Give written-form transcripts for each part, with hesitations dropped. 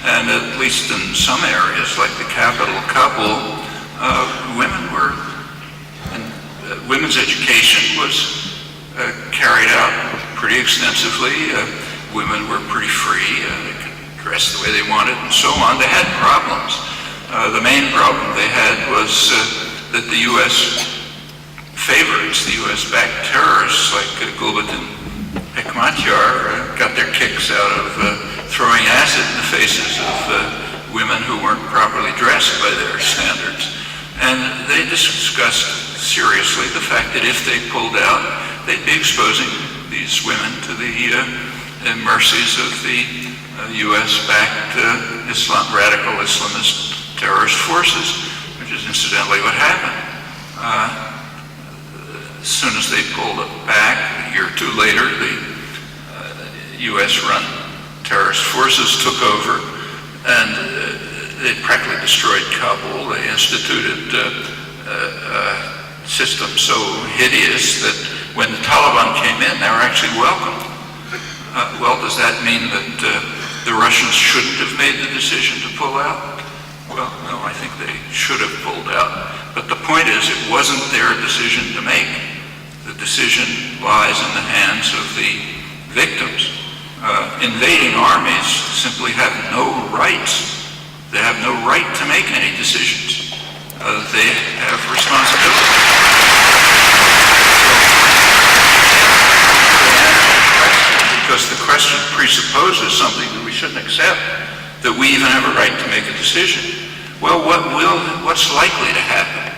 And at least in some areas, like the capital Kabul, women's education was carried out pretty extensively. Women were pretty free. They could dress the way they wanted and so on. They had problems. The main problem they had was that the U.S. favorites, the U.S.-backed terrorists like Gulbuddin Hekmatyar got their kicks out of throwing acid in the faces of women who weren't properly dressed by their standards. And they discussed seriously the fact that if they pulled out, they'd be exposing these women to the mercies of the U.S.-backed radical Islamist terrorist forces, which is incidentally what happened. As soon as they pulled it back, a year or two later, the U.S.-run terrorist forces took over, and they practically destroyed Kabul. They instituted a system so hideous that when the Taliban came in, they were actually welcomed. Well, does that mean that the Russians shouldn't have made the decision to pull out? Well, no, I think they should have pulled out. But the point is, it wasn't their decision to make. The decision lies in the hands of the victims. Invading armies simply have no rights. They have no right to make any decisions. They have responsibility. Because the question presupposes something that we shouldn't accept, that we even have a right to make a decision. Well, what's likely to happen?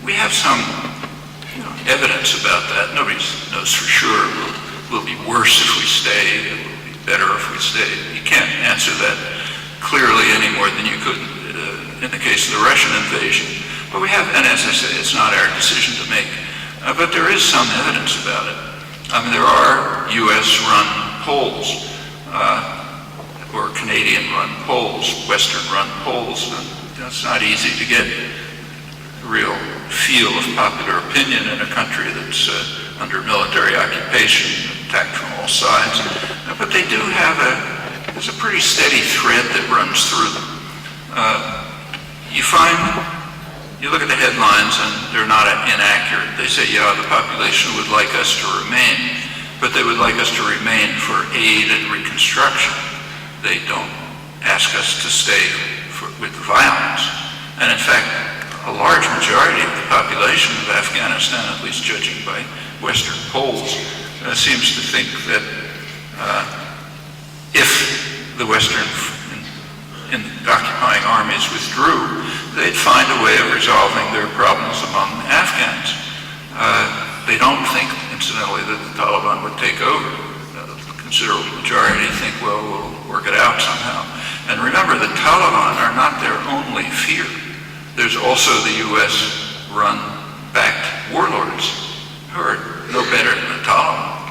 We have some evidence about that. Nobody knows for sure. Will be worse if we stay. It will be better if we stay. You can't answer that clearly any more than you could in the case of the Russian invasion. But we have, and as I say, it's not our decision to make. But there is some evidence about it. There are U.S.-run polls, or Canadian-run polls, Western-run polls. It's not easy to get a real feel of popular opinion in a country that's under military occupation, attacked from all sides. But they do have there's a pretty steady thread that runs through them. You look at the headlines and they're not inaccurate. They say, yeah, the population would like us to remain, but they would like us to remain for aid and reconstruction. They don't ask us to stay with violence. And in fact, a large majority of the population of Afghanistan, at least judging by Western polls, seems to think that if the Western occupying armies withdrew, they'd find a way of resolving their problems among Afghans. They don't think, incidentally, that the Taliban would take over. The considerable majority think, well, we'll work it out somehow. And remember, the Taliban are not their only fear. There's also the U.S.-run-backed warlords who are no better than the Taliban.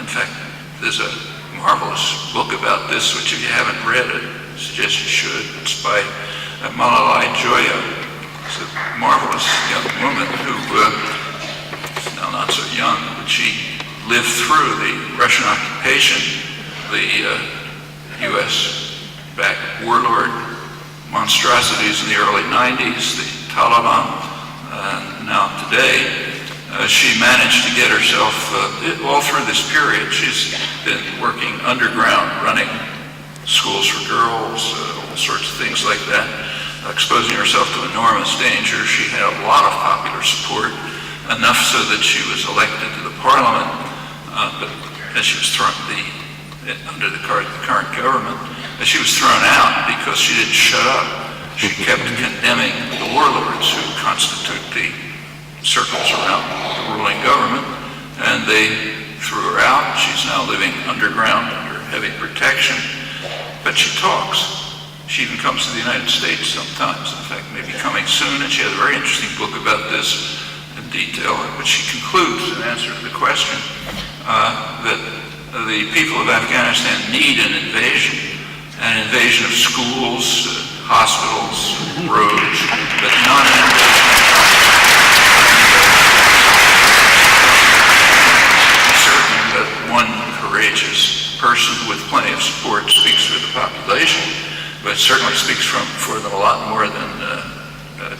In fact, there's a marvelous book about this, which if you haven't read it, I suggest you should. It's by Malalai Joya. It's a marvelous young woman who, now not so young, but she lived through the Russian occupation, the U.S.-backed warlord monstrosities in the early 90s, the Taliban, now today. She managed to get herself, all through this period, she's been working underground, running schools for girls, all sorts of things like that, exposing herself to enormous danger. She had a lot of popular support, enough so that she was elected to the parliament, but as she was thrown, under the current government, she was thrown out because she didn't shut up. She kept condemning the warlords who constitute the circles around the ruling government, and they threw her out. She's now living underground under heavy protection, but she talks. She even comes to the United States sometimes, in fact, maybe coming soon, and she has a very interesting book about this in detail, in which she concludes, in answer to the question, that the people of Afghanistan need an invasion of schools, hospitals, roads, but not an invasion of I'm certain that one courageous person with plenty of support, speaks for the population, but certainly speaks for them a lot more than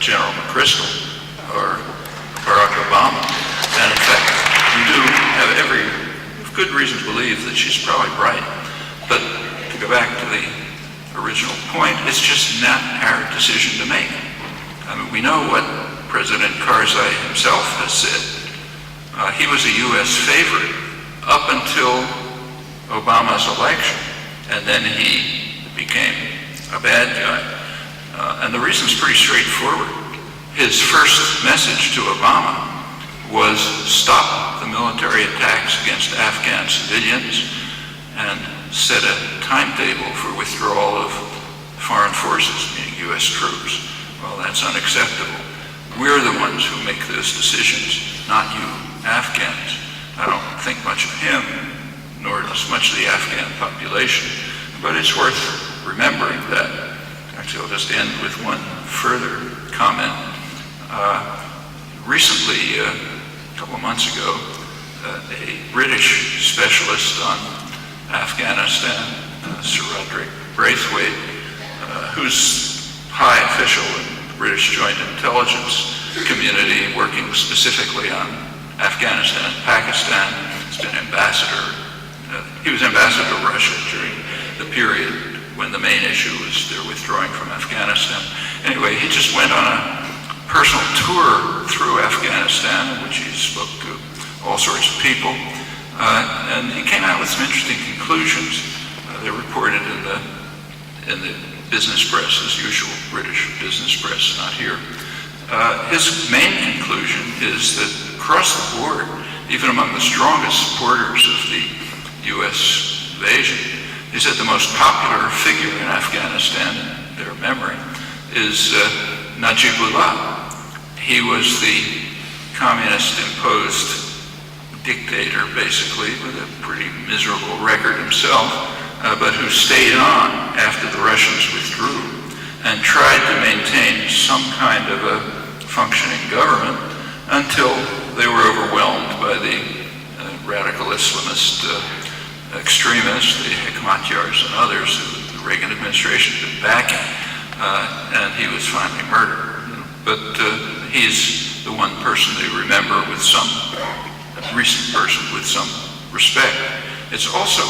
General McChrystal or Barack Obama. And in fact, we do have every good reason to believe that she's probably right. But to go back to the original point, it's just not our decision to make. I mean, we know what President Karzai himself has said. He was a U.S. favorite up until Obama's election, and then he became a bad guy. And the reason's pretty straightforward. His first message to Obama was stop the military attacks against Afghan civilians and set a timetable for withdrawal of foreign forces, meaning U.S. troops. Well, that's unacceptable. We're the ones who make those decisions, not you Afghans. I don't think much of him, nor does much of the Afghan population, but it's worth remembering that. Actually, I'll just end with one further comment. Recently, a couple of months ago, a British specialist on Afghanistan, Sir Roderick Braithwaite, who's high official in the British Joint Intelligence community working specifically on Afghanistan and Pakistan, has been ambassador. He was ambassador to Russia during the period when the main issue was their withdrawing from Afghanistan. Anyway, he just went on a personal tour through Afghanistan in which he spoke to all sorts of people, and he came out with some interesting conclusions. They're reported in the business press, as usual, British business press, not here. His main conclusion is that across the board, even among the strongest supporters of the U.S. invasion, he said the most popular figure in Afghanistan, in their memory, is Najibullah. He was the communist-imposed dictator, basically, with a pretty miserable record himself, but who stayed on after the Russians withdrew and tried to maintain some kind of a functioning government until they were overwhelmed by the radical Islamist extremists, the Hekmatyars and others who the Reagan administration had been backing, and he was finally murdered. But he's the one person they remember with some, a recent person with some respect. It's also,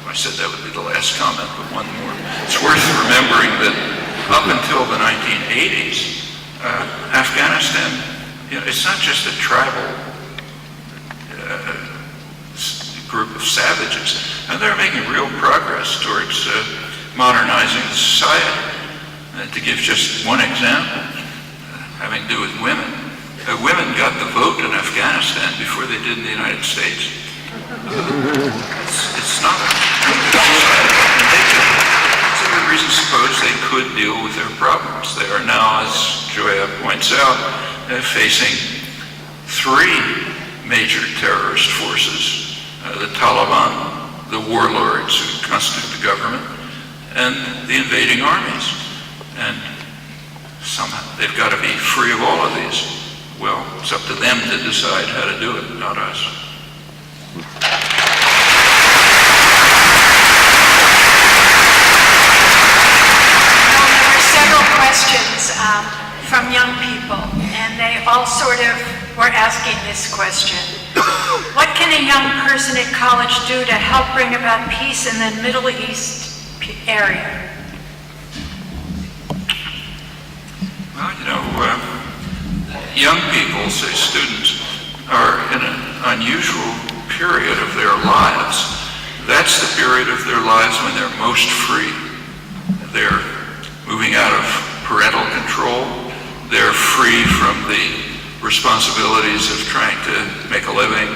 I said that would be the last comment, but one more. It's worth remembering that up until the 1980s, Afghanistan, it's not just a tribal group of savages, and they're making real progress towards modernizing the society. To give just one example, having to do with women. Women got the vote in Afghanistan before they did in the United States. It's not a it's a good reason to suppose they could deal with their problems. They are now, as Joya points out, facing three major terrorist forces, the Taliban, the warlords who constitute the government, and the invading armies. And somehow they've got to be free of all of these. Well, it's up to them to decide how to do it, not us. Well, there were several questions from young people, and they all sort of were asking this question. What can a young person at college do to help bring about peace in the Middle East area? Well, young people, say students, are in an unusual period of their lives. That's the period of their lives when they're most free. They're moving out of parental control. They're free from the responsibilities of trying to make a living,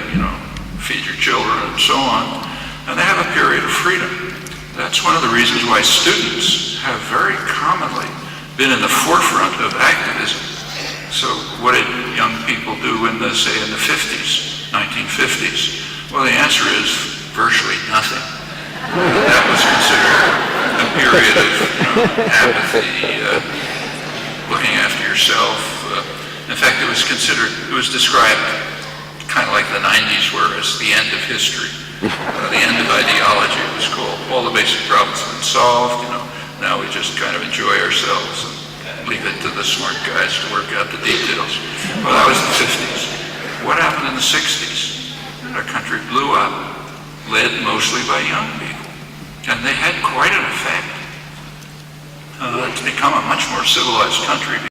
feed your children and so on. And they have a period of freedom. That's one of the reasons why students have very commonly been in the forefront of activism. So what did young people do in the 50s, 1950s? Well, the answer is virtually nothing. That was considered a period of apathy, looking after yourself. In fact, it was described kind of like the 90s were as the end of history. The end of ideology, it was called. All the basic problems have been solved, Now we just kind of enjoy ourselves and leave it to the smart guys to work out the details. Well, that was the 50s. What happened in the 60s? Our country blew up, led mostly by young people. And they had quite an effect. It's become a much more civilized country